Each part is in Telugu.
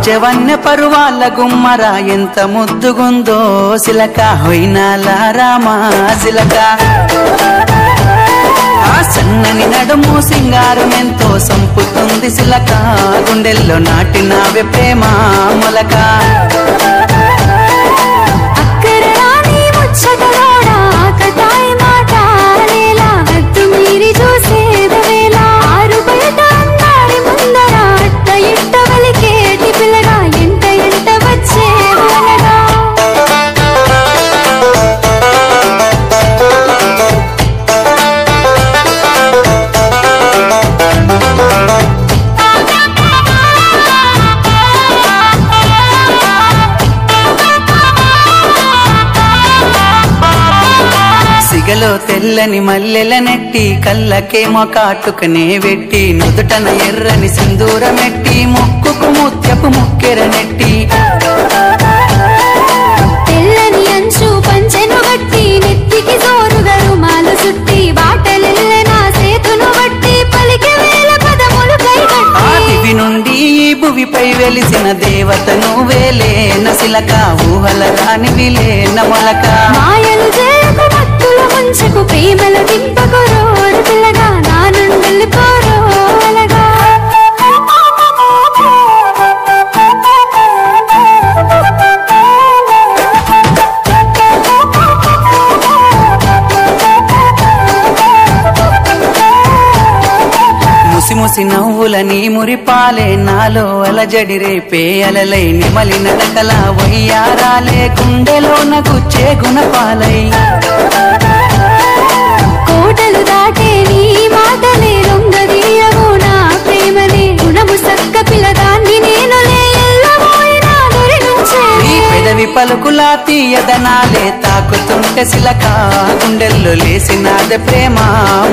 పంచవన్య పరువాల గుమ్మరా ఎంత ముద్దుగుందో సిలక హొయినాల రామా సిలక ఆ సన్నని నడుము సింగారం ఎంతో సంపుతుంది సిలక గుండెల్లో నాటినావే ప్రేమ మొలక సిగలో తెల్లని మల్లెల నెట్టి కళ్ళకేమో కాటుకనే వెట్టి నుదుటన ఎర్రని సింధూరమెట్టి ముక్కుకు ముత్యపు ముక్కెర నెట్టి తెల్లని అంచు పంచెను గట్టి నెత్తికి జోరుగా రుమాలు సుట్టి బాటలెల్లెన సేతును బట్టి పలికి వేల పదములు కైగట్టి ఆ దివి నుండి ఈ భువిపై వెలిసిన దేవత నువ్వేలే నసిలక ఊహల రానివి లేన మొలక మాయలు చేయకు మత్తుల ముంచకు ప్రేమల దింపకు రోడు పిల్లగా నా నుండి వెళ్ళిపోరో అలగా ముసి ముసి నవ్వులని మురిపాలే నాలో అలజడి రేపే అలలై నిమలి నడకల వయ్యారాలే గుండెలోన గుచ్చే గుణపాలై కోటలు దాటే నీ మాటలే లొంగదీయవు నా ప్రేమనే గుణము సక్క పిల్లదాన్ని నేనులే ఎల్లబోయినా దొరి నుంచే నీ పెదవి పలుకులా తీయదనాలే తాకుతుంటే సిలక గుండెల్లో లేసినాదే ప్రేమ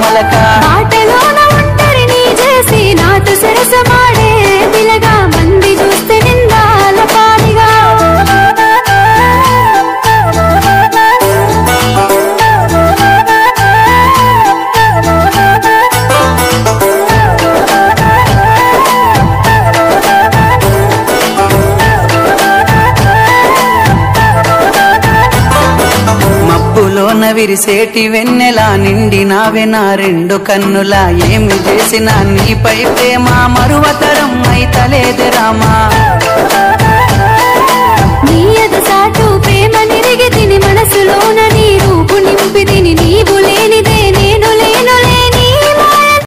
మొలక మాటలోన ఒంటరిని చేసి నాతో సరసమాడే పిల్లగా మంది చూస్తే నిందాల పాడిగా మబ్బులోన విరిసేటి వెన్నెలా నిండి నావే నా రెండు కన్నులా ఏమి చేసినా నీపై ప్రేమ మరువతరం అయితలేదే రామా